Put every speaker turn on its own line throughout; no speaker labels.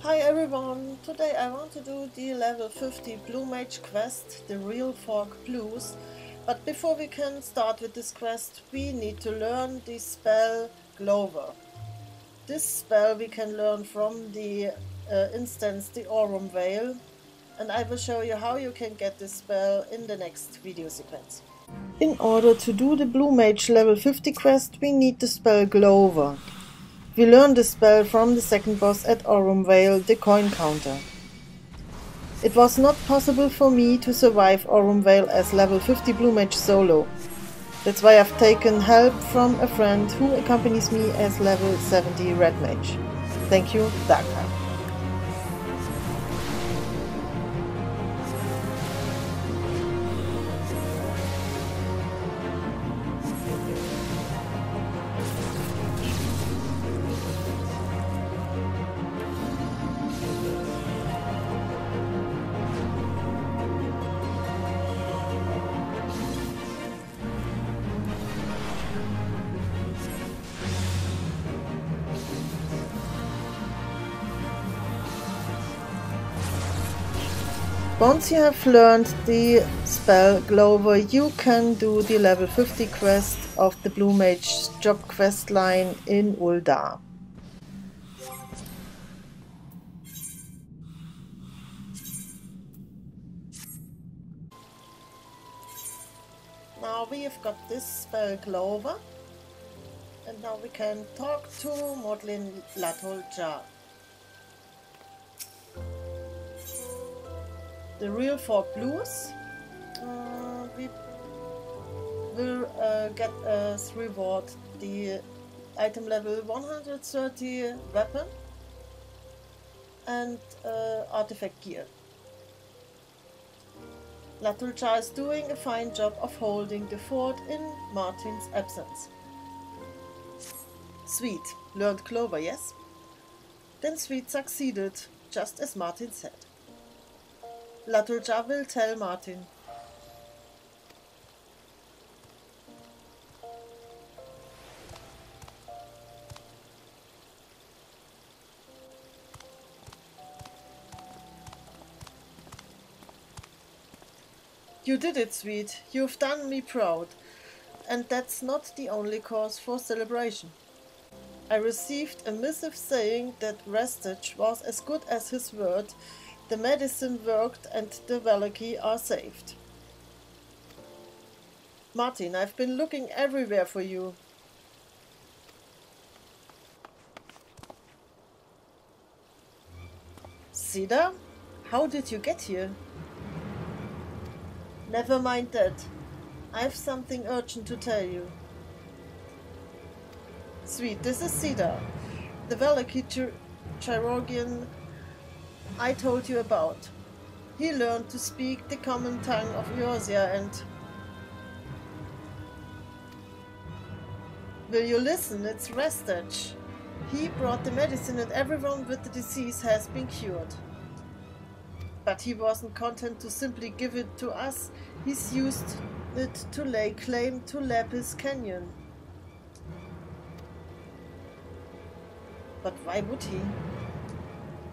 Hi everyone, today I want to do the level 50 Blue Mage quest, the Real Fork Blues. But before we can start with this quest, we need to learn the spell Glover. This spell we can learn from the instance, the Aurum Veil, and I will show you how you can get this spell in the next video sequence. In order to do the Blue Mage level 50 quest, we need the spell Glover. We learned the spell from the second boss at Aurum Veil, the coin counter. It was not possible for me to survive Aurum Veil as level 50 Blue Mage solo. That's why I've taken help from a friend who accompanies me as level 70 Red Mage. Thank you, Darkheim. Once you have learned the spell Glover, you can do the level 50 quest of the Blue Mage job quest line in Uldar. Now we have got this spell Glover, and now we can talk to Modlin Latolja. The Real Fork Blues, we will get as reward the item level 130 weapon and artifact gear. Latolja is doing a fine job of holding the fort in Martin's absence. Sweet learned Clover, yes? Then Sweet succeeded, just as Martin said. Latolja will tell Martin. You did it, Sweet. You've done me proud. And that's not the only cause for celebration. I received a missive saying that Restage was as good as his word. The medicine worked and the Valaki are saved. Martin, I've been looking everywhere for you. Sida? How did you get here? Never mind that. I've something urgent to tell you. Sweet, this is Sida, the Valaki Chirurgian I told you about. He learned to speak the common tongue of Eorzea and... Will you listen? It's Restage. He brought the medicine and everyone with the disease has been cured. But he wasn't content to simply give it to us. He's used it to lay claim to Lapis Canyon. But why would he?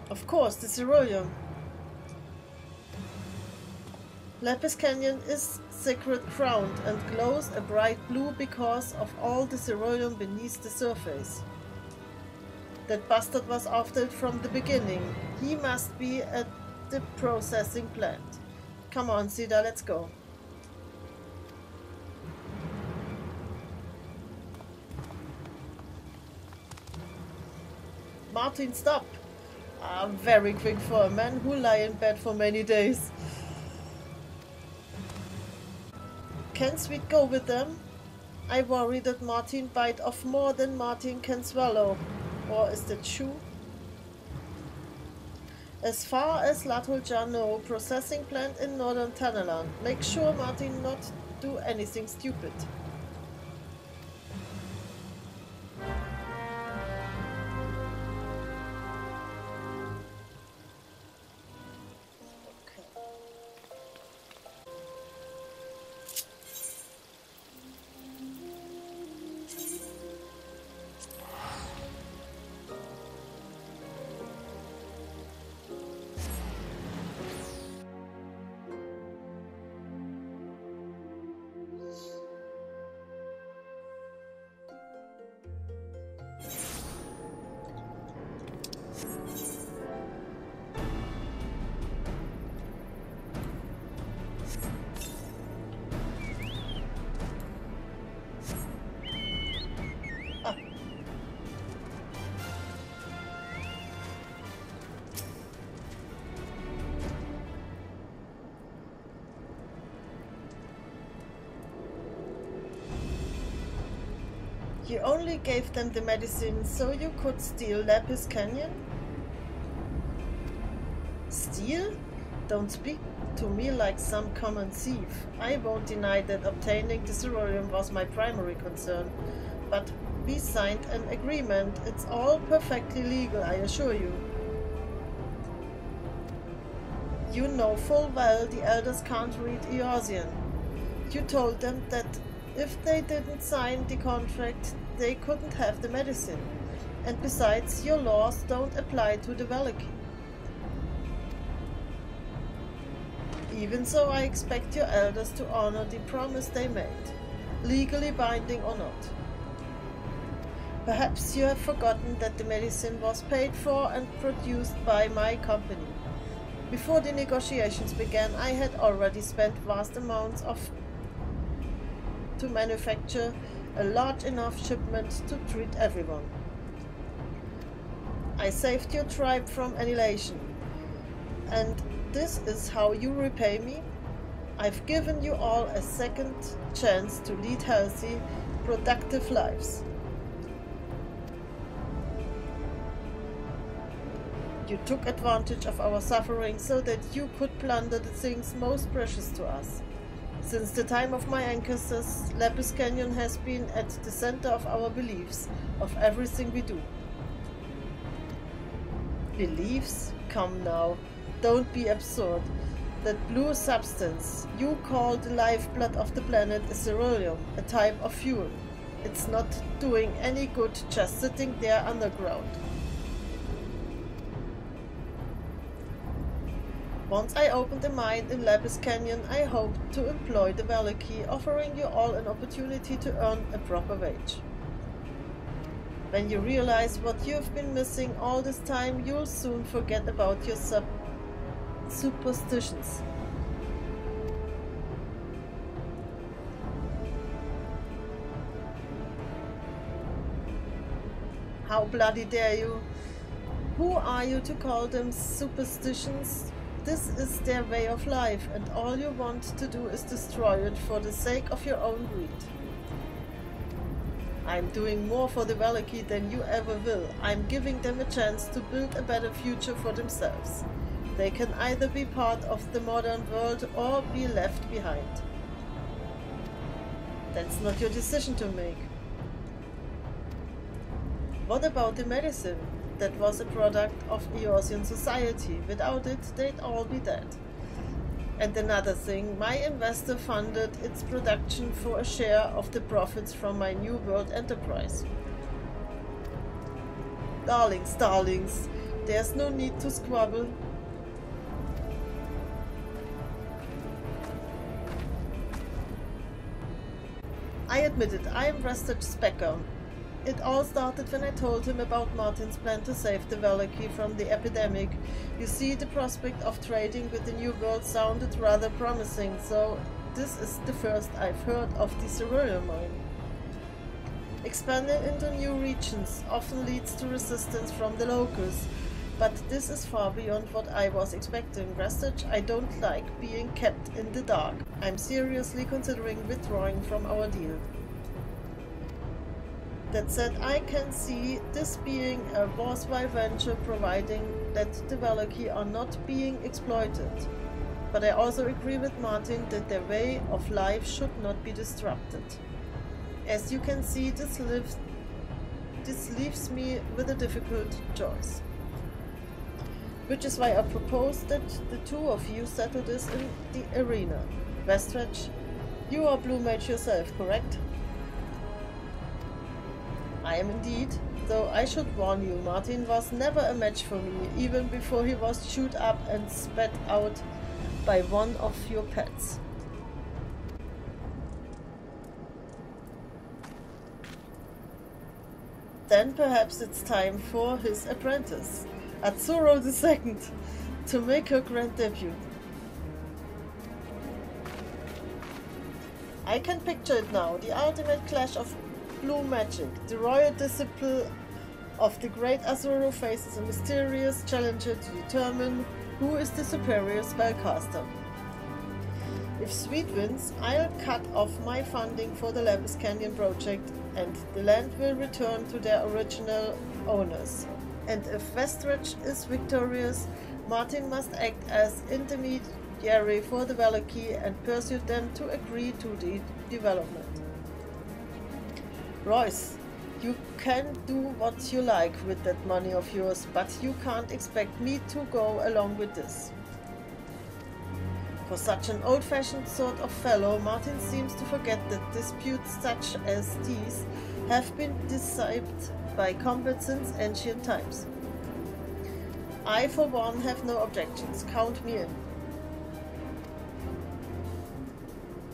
Of course, the ceruleum. Lapis Canyon is sacred ground and glows a bright blue because of all the ceruleum beneath the surface. That bastard was after it from the beginning. He must be at the processing plant. Come on, Sida, let's go. Martin, stop! I'm very quick for a man who lie in bed for many days. Can Sweet go with them? I worry that Martin bite off more than Martin can swallow. Or is that true? As far as Latolja know, processing plant in northern Tanalan. Make sure Martin not do anything stupid. You only gave them the medicine so you could steal Lapis Canyon? Steal? Don't speak to me like some common thief. I won't deny that obtaining the Ceruleum was my primary concern, but we signed an agreement. It's all perfectly legal, I assure you. You know full well the elders can't read Eosian. You told them that if they didn't sign the contract, they couldn't have the medicine. And besides, your laws don't apply to the Valaki. Even so, I expect your elders to honor the promise they made, legally binding or not. Perhaps you have forgotten that the medicine was paid for and produced by my company. Before the negotiations began, I had already spent vast amounts to manufacture a large enough shipment to treat everyone. I saved your tribe from annihilation, and this is how you repay me? I've given you all a second chance to lead healthy, productive lives. You took advantage of our suffering so that you could plunder the things most precious to us. Since the time of my ancestors, Lapis Canyon has been at the center of our beliefs, of everything we do. Beliefs? Come now, don't be absurd. That blue substance you call the lifeblood of the planet is ceruleum, a type of fuel. It's not doing any good just sitting there underground. Once I opened a mine in Lapis Canyon, I hoped to employ the Valaki, offering you all an opportunity to earn a proper wage. When you realize what you've been missing all this time, you'll soon forget about your superstitions. How bloody dare you? Who are you to call them superstitions? This is their way of life, and all you want to do is destroy it for the sake of your own greed. I'm doing more for the Valaki than you ever will. I'm giving them a chance to build a better future for themselves. They can either be part of the modern world or be left behind. That's not your decision to make. What about the medicine? That was a product of Eosian society. Without it, they'd all be dead. And another thing, my investor funded its production for a share of the profits from my New World enterprise. Darlings, there's no need to squabble. I admit it, I am Restag's background. It all started when I told him about Martin's plan to save the Valaki from the epidemic. You see, the prospect of trading with the New World sounded rather promising, so this is the first I've heard of the ceruleum mine. Expanding into new regions often leads to resistance from the locals, but this is far beyond what I was expecting. Restag, I don't like being kept in the dark. I'm seriously considering withdrawing from our deal. That said, I can see this being a worthwhile venture providing that the Valaki are not being exploited. But I also agree with Martin that their way of life should not be disrupted. As you can see, this leaves me with a difficult choice. Which is why I propose that the two of you settle this in the arena. Restag, you are Blue Mage yourself, correct? I am indeed, though I should warn you, Martin was never a match for me, even before he was chewed up and spat out by one of your pets. Then perhaps it's time for his apprentice. Atsuro II to make her grand debut. I can picture it now, the ultimate clash of blue magic. The royal disciple of the great Azuro faces a mysterious challenger to determine who is the superior spellcaster. If Sweet wins, I'll cut off my funding for the Lapis Canyon project and the land will return to their original owners. And if Westridge is victorious, Martin must act as intermediary for the Valaki and persuade them to agree to the development. Royce, you can do what you like with that money of yours, but you can't expect me to go along with this. For such an old-fashioned sort of fellow, Martin seems to forget that disputes such as these have been decided by combat since ancient times. I, for one, have no objections. Count me in.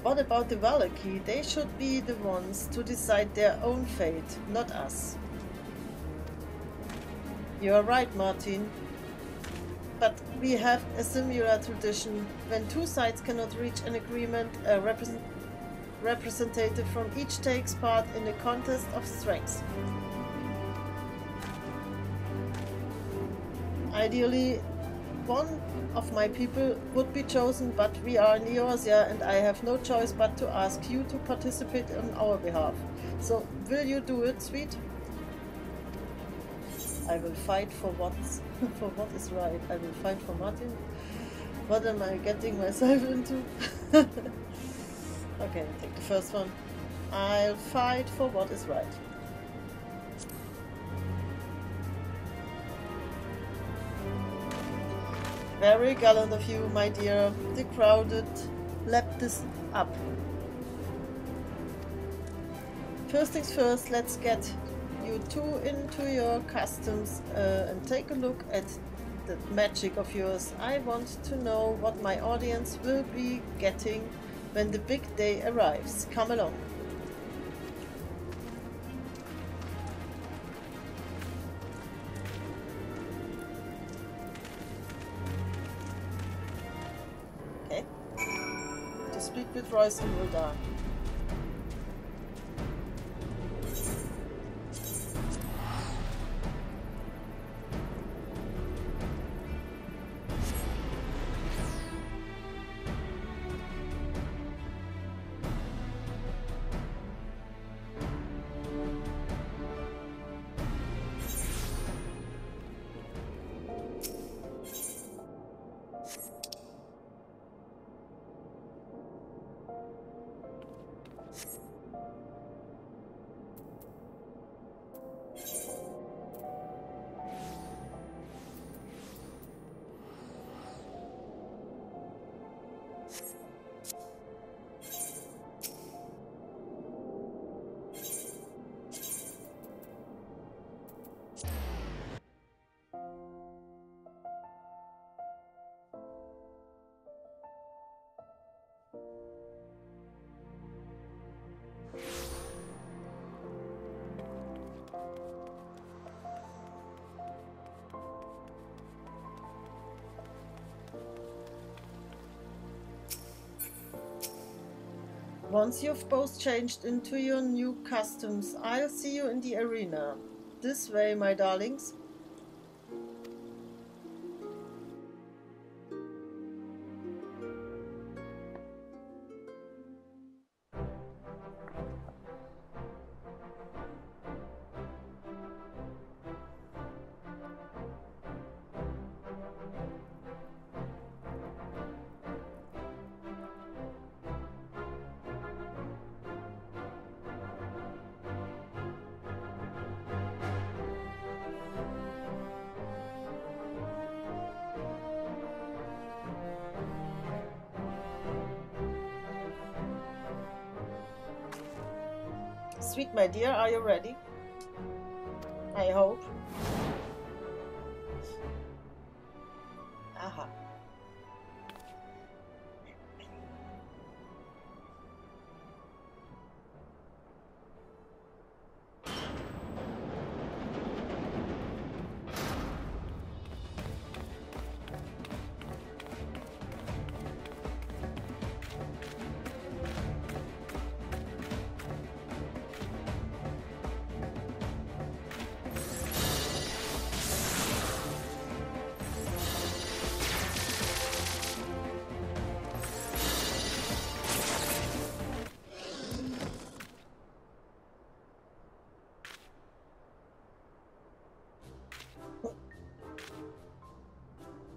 What about the Valaki? They should be the ones to decide their own fate, not us. You are right, Martin. But we have a similar tradition. When two sides cannot reach an agreement, a representative from each takes part in a contest of strength. Ideally, one of my people would be chosen, but we are in Eorzea and I have no choice but to ask you to participate on our behalf. So, will you do it, Sweet? I will fight for what is right. I will fight for Martin. What am I getting myself into? Okay, take the first one. I'll fight for what is right. Very gallant of you, my dear. The crowded lapped this up. First things first, let's get you two into your customs and take a look at that magic of yours. I want to know what my audience will be getting when the big day arrives. Come along. Okay. To speak with Royce and Ulda. Once you've both changed into your new customs, I'll see you in the arena. This way, my darlings. Sweet, my dear, are you ready? I hope. Aha.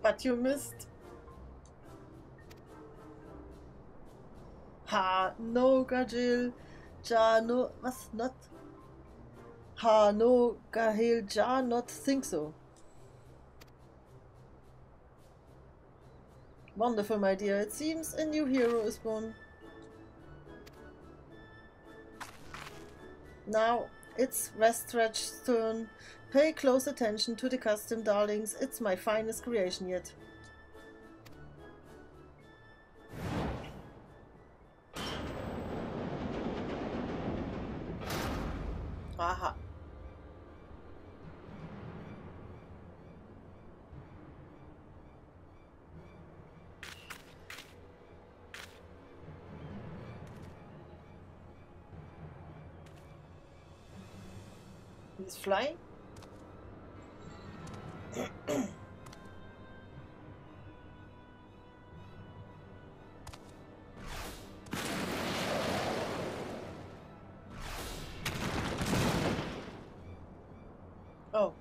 But you missed. Ha, no, Gajil. Ja, no, was, not? Ha, no, Gahil, ja, not think so. Wonderful, my dear. It seems a new hero is born. Now, it's Restretch's turn. Pay close attention to the custom, darlings. It's my finest creation yet. Aha. He's flying? Oh.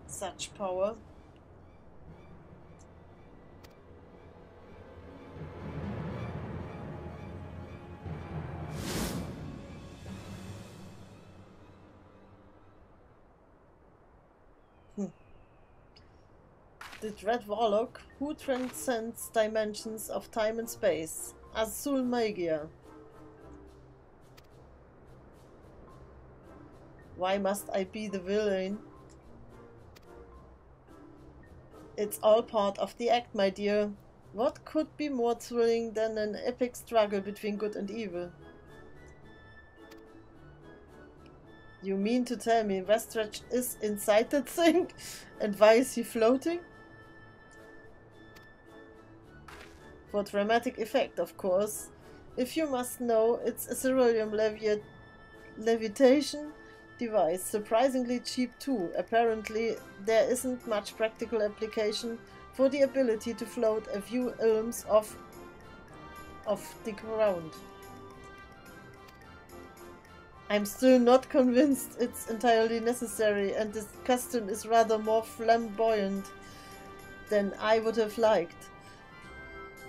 Such power. The Dread Warlock, who transcends dimensions of time and space. Azul Magia. Why must I be the villain? It's all part of the act, my dear. What could be more thrilling than an epic struggle between good and evil? You mean to tell me Restretch is inside that thing? And why is he floating? For dramatic effect, of course. If you must know, it's a ceruleum levitation device, surprisingly cheap too. Apparently, there isn't much practical application for the ability to float a few ilms off the ground. I'm still not convinced it's entirely necessary, and this custom is rather more flamboyant than I would have liked.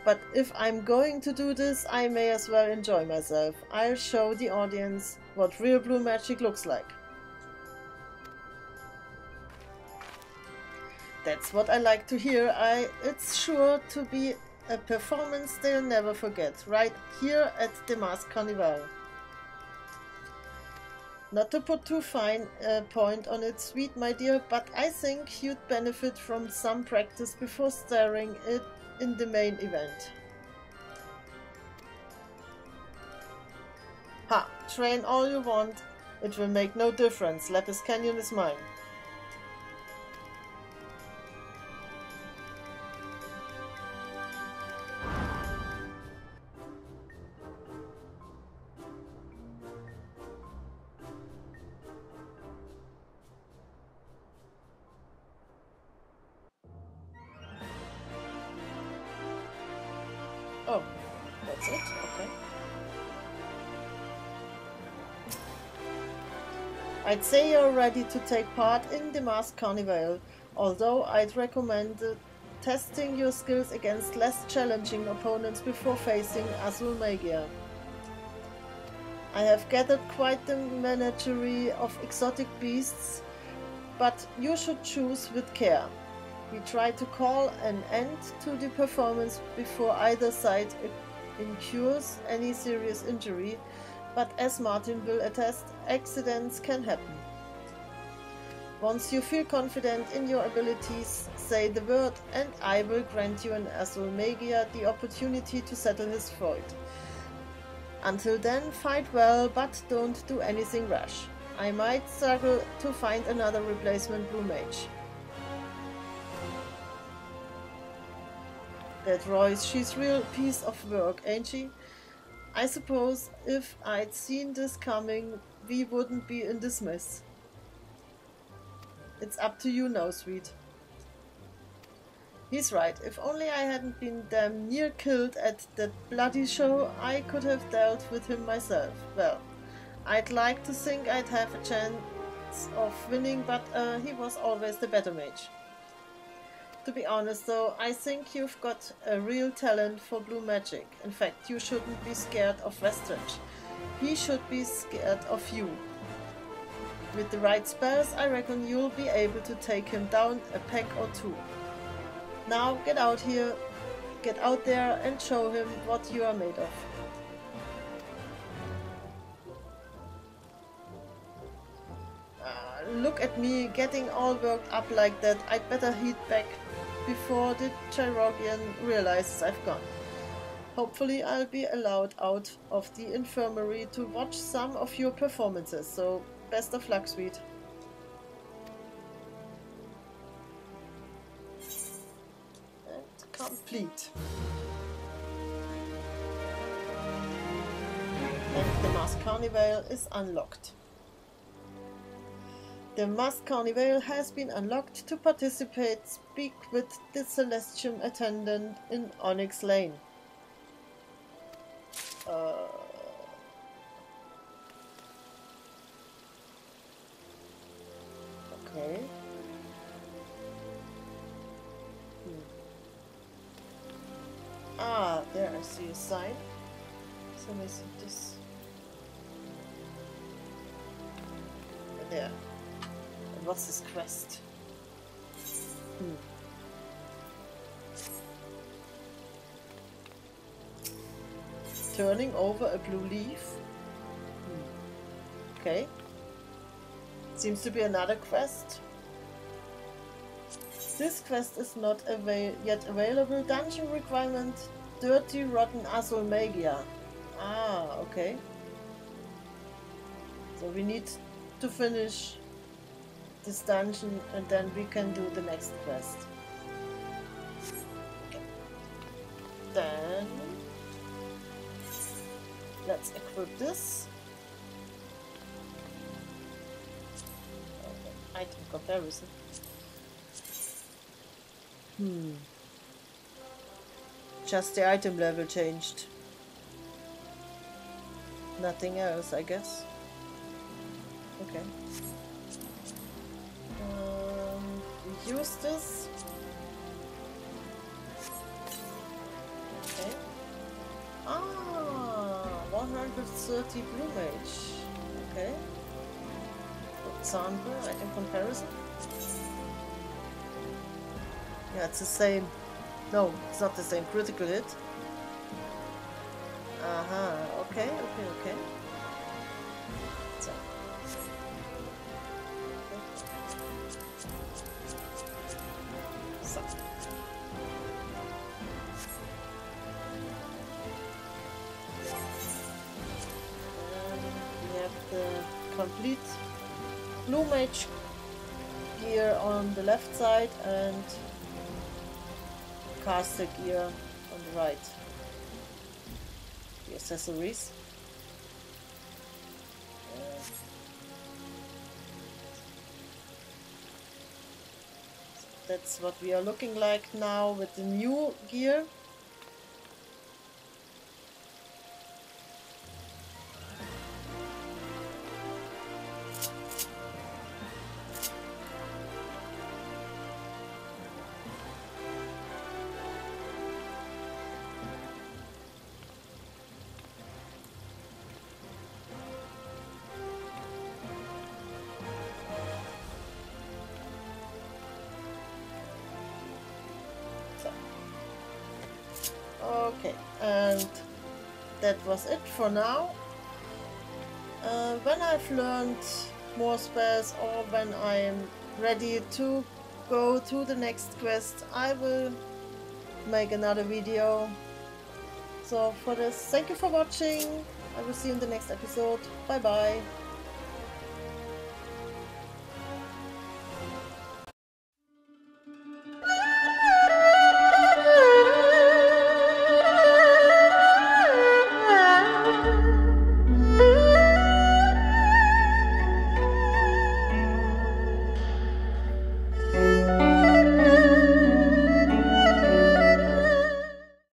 But if I'm going to do this, I may as well enjoy myself. I'll show the audience what real blue magic looks like. That's what I like to hear. It's sure to be a performance they'll never forget, right here at the Masked Carnivale. Not to put too fine a point on it, sweet my dear, but I think you'd benefit from some practice before starring it in the main event. Ha! Train all you want. It will make no difference. Lapis Canyon is mine. Oh, that's it? Okay. I'd say you're ready to take part in the Masked Carnivale, although I'd recommend testing your skills against less challenging opponents before facing Azul Magia. I have gathered quite the menagerie of exotic beasts, but you should choose with care. We try to call an end to the performance before either side incurs any serious injury, but as Martin will attest, accidents can happen. Once you feel confident in your abilities, say the word and I will grant you an Azul Magia the opportunity to settle his fate. Until then, fight well, but don't do anything rash. I might struggle to find another replacement Blue Mage. That Royce, she's real piece of work, ain't she? I suppose if I'd seen this coming, we wouldn't be in this mess. It's up to you now, sweet. He's right. If only I hadn't been damn near killed at that bloody show, I could have dealt with him myself. Well, I'd like to think I'd have a chance chance of winning, but he was always the better mage. To be honest though, I think you've got a real talent for blue magic. In fact, you shouldn't be scared of Westridge. He should be scared of you. With the right spells, I reckon you'll be able to take him down a peg or two. Now get out here, get out there and show him what you are made of. Look at me getting all worked up like that. I'd better head back before the Chirurgeon realizes I've gone. Hopefully I'll be allowed out of the infirmary to watch some of your performances, so best of luck, sweet. And complete. And the Masked Carnivale is unlocked. The Masked Carnivale has been unlocked. To participate, speak with the Celestium attendant in Onyx Lane. Okay. Ah, there I see a sign. So let me see this. There. And what's this quest? Turning over a blue leaf. Okay. Seems to be another quest. This quest is not yet available. Dungeon requirement: Dirty Rotten Azul Magia. Ah, okay. So we need to finish this dungeon and then we can do the next quest. Okay. Then let's equip this. Okay. Item comparison. Just the item level changed. Nothing else, I guess. Okay. Use this. Okay. Ah, 130 blue mage. Okay. For example, item comparison. Yeah, it's the same. No, it's not the same. Critical hit. Okay. So. So. We have the complete blue mage gear on the left side and caster gear on the right. The accessories. That's what we are looking like now with the new gear. Okay, and that was it for now. When I've learned more spells or when I'm ready to go to the next quest, I will make another video. So for this, thank you for watching. I will see you in the next episode. Bye bye.